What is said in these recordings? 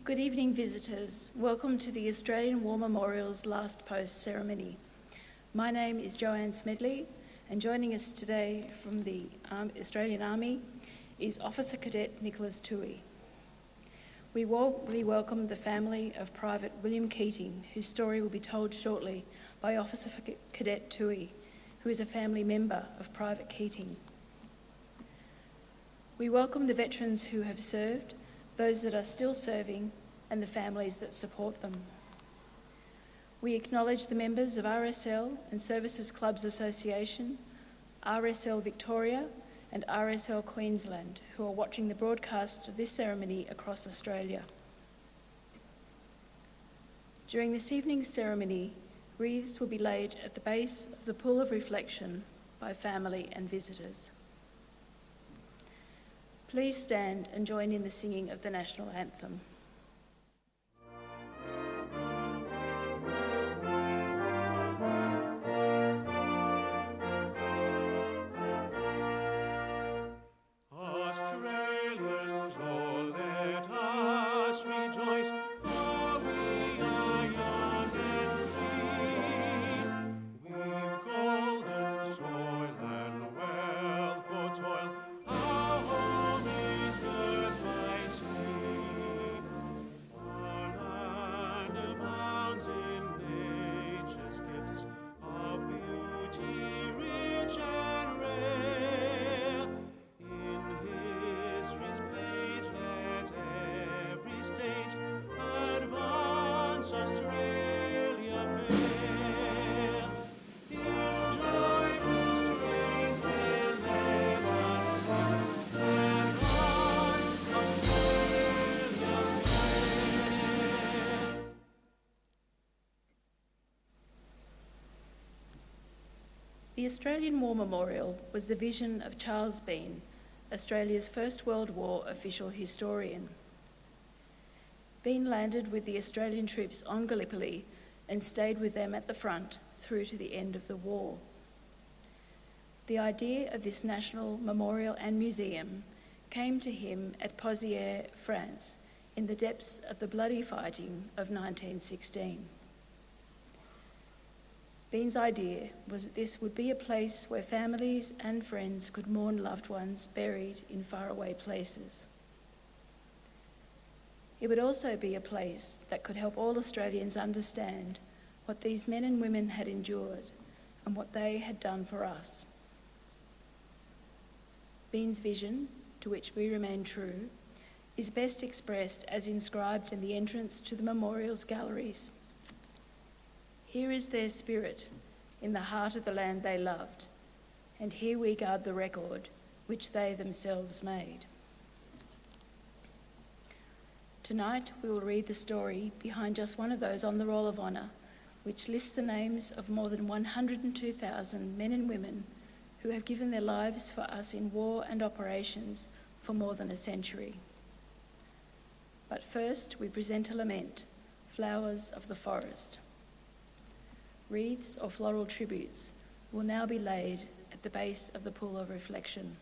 Good evening, visitors. Welcome to the Australian War Memorial's Last Post ceremony. My name is Joanne Smedley, and joining us today from the Australian Army is Officer Cadet Nicholas Toohey. We warmly welcome the family of Private William Keating, whose story will be told shortly by Officer Cadet Toohey, who is a family member of Private Keating. We welcome the veterans who have served, those that are still serving, and the families that support them. We acknowledge the members of RSL and Services Clubs Association, RSL Victoria and RSL Queensland, who are watching the broadcast of this ceremony across Australia. During this evening's ceremony, wreaths will be laid at the base of the Pool of Reflection by family and visitors. Please stand and join in the singing of the National Anthem. The Australian War Memorial was the vision of Charles Bean, Australia's First World War official historian. Bean landed with the Australian troops on Gallipoli and stayed with them at the front through to the end of the war. The idea of this national memorial and museum came to him at Pozières, France, in the depths of the bloody fighting of 1916. Bean's idea was that this would be a place where families and friends could mourn loved ones buried in faraway places. It would also be a place that could help all Australians understand what these men and women had endured and what they had done for us. Bean's vision, to which we remain true, is best expressed as inscribed in the entrance to the memorial's galleries. Here is their spirit in the heart of the land they loved, and here we guard the record which they themselves made. Tonight we will read the story behind just one of those on the Roll of Honour, which lists the names of more than 102,000 men and women who have given their lives for us in war and operations for more than a century. But first we present a lament, Flowers of the Forest. Wreaths or floral tributes will now be laid at the base of the Pool of Reflection.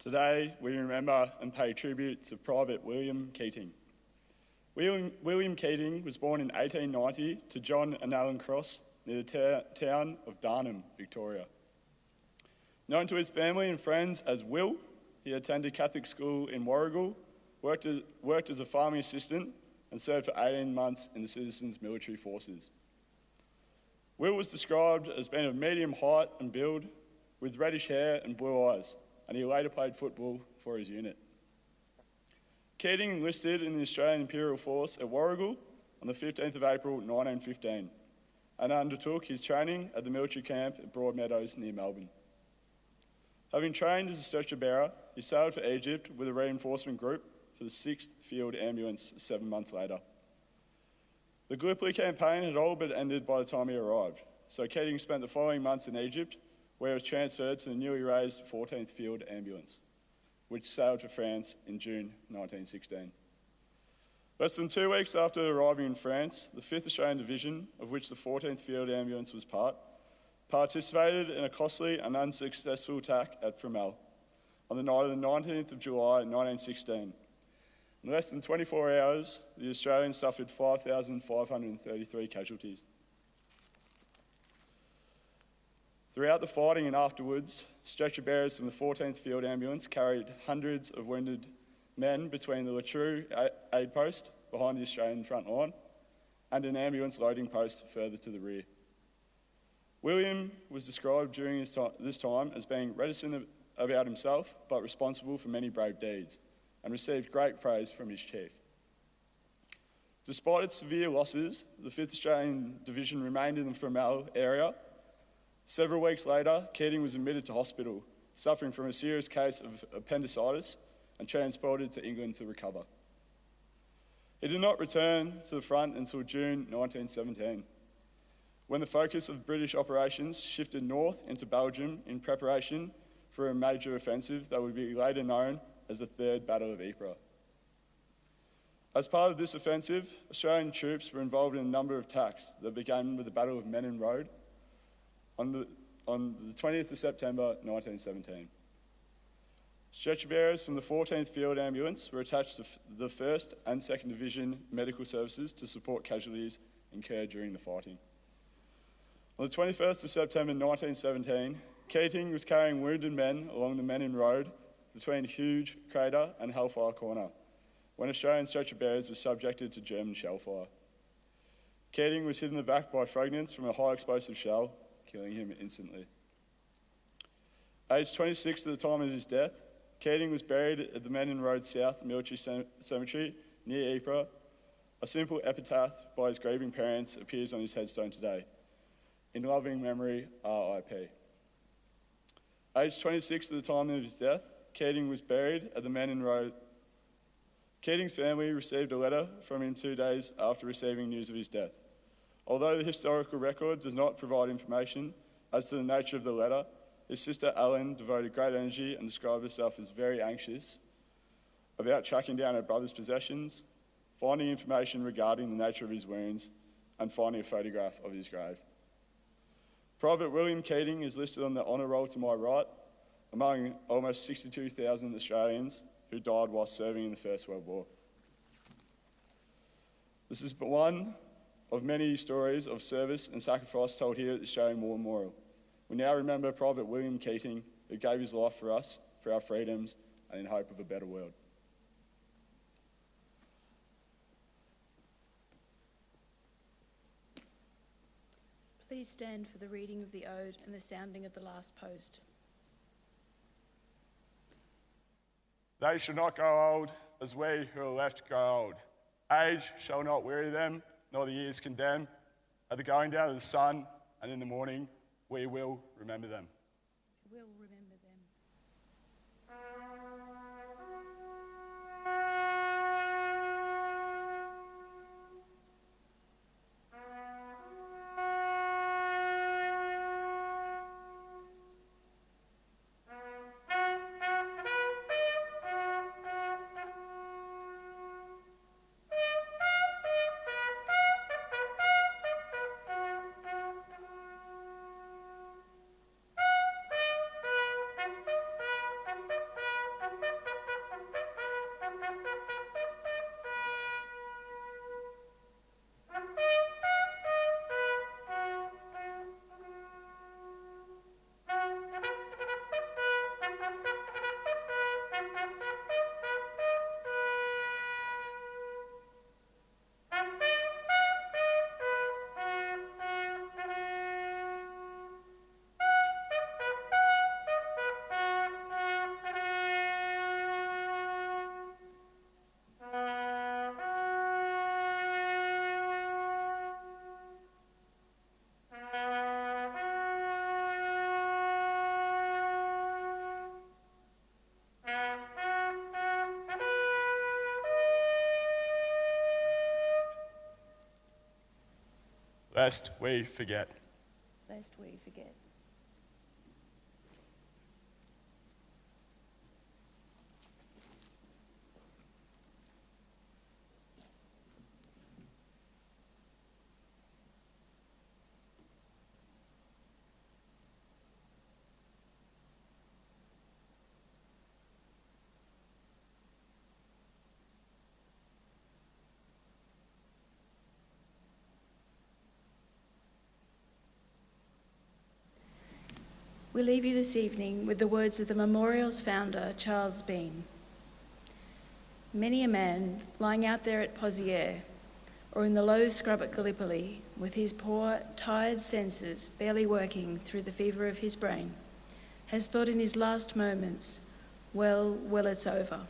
Today, we remember and pay tribute to Private William Keating. William Keating was born in 1890 to John and Ellen Cross near the town of Darnham, Victoria. Known to his family and friends as Will, he attended Catholic school in Warrigal, worked as a farming assistant, and served for 18 months in the Citizens Military Forces. Will was described as being of medium height and build, with reddish hair and blue eyes, and he later played football for his unit. Keating enlisted in the Australian Imperial Force at Warrigal on the 15th of April 1915 and undertook his training at the military camp at Broadmeadows near Melbourne. Having trained as a stretcher bearer, he sailed for Egypt with a reinforcement group for the 6th Field Ambulance 7 months later. The Gallipoli campaign had all but ended by the time he arrived, so Keating spent the following months in Egypt, where he was transferred to the newly raised 14th Field Ambulance, which sailed for France in June 1916. Less than 2 weeks after arriving in France, the 5th Australian Division, of which the 14th Field Ambulance was part, participated in a costly and unsuccessful attack at Fromelles on the night of the 19th of July 1916. In less than 24 hours, the Australians suffered 5,533 casualties. Throughout the fighting and afterwards, stretcher bearers from the 14th Field Ambulance carried hundreds of wounded men between the Latrue aid post behind the Australian front line and an ambulance loading post further to the rear. William was described during this time as being reticent about himself but responsible for many brave deeds and received great praise from his chief. Despite its severe losses, the 5th Australian Division remained in the Fromelles area. Several weeks later, Keating was admitted to hospital, suffering from a serious case of appendicitis and transported to England to recover. He did not return to the front until June 1917, when the focus of British operations shifted north into Belgium in preparation for a major offensive that would be later known as the Third Battle of Ypres. As part of this offensive, Australian troops were involved in a number of attacks that began with the Battle of Menin Road on the 20th of September 1917. Stretcher bearers from the 14th Field Ambulance were attached to the 1st and 2nd Division medical services to support casualties incurred during the fighting. On the 21st of September 1917, Keating was carrying wounded men along the Menin Road between Huge Crater and Hellfire Corner, when Australian stretcher bearers were subjected to German shell fire. Keating was hit in the back by fragments from a high explosive shell, killing him instantly. Aged 26 at the time of his death, Keating was buried at the Menin Road South Military Cemetery near Ypres. A simple epitaph by his grieving parents appears on his headstone today. In loving memory, R.I.P. Aged 26 at the time of his death, Keating was buried at the Menin Road. Keating's family received a letter from him 2 days after receiving news of his death. Although the historical record does not provide information as to the nature of the letter, his sister Ellen devoted great energy and described herself as very anxious about tracking down her brother's possessions, finding information regarding the nature of his wounds, and finding a photograph of his grave. Private William Keating is listed on the honour roll to my right, among almost 62,000 Australians who died while serving in the First World War. This is but one of many stories of service and sacrifice told here at the Australian War Memorial. We now remember Private William Keating, who gave his life for us, for our freedoms, and in hope of a better world. Please stand for the reading of the ode and the sounding of the last post. They shall not grow old as we who are left grow old. Age shall not weary them, nor the years condemn. At the going down of the sun and in the morning, we will remember them. We'll remember them. lest we forget. Lest we forget. We leave you this evening with the words of the memorial's founder, Charles Bean. Many a man lying out there at Pozières or in the low scrub at Gallipoli with his poor, tired senses barely working through the fever of his brain has thought in his last moments, well, it's over.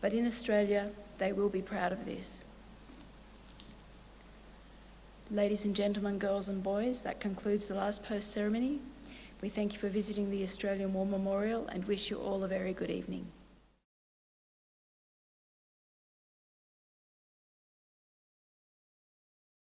But in Australia, they will be proud of this. Ladies and gentlemen, girls and boys, that concludes the last post ceremony. We thank you for visiting the Australian War Memorial and wish you all a very good evening.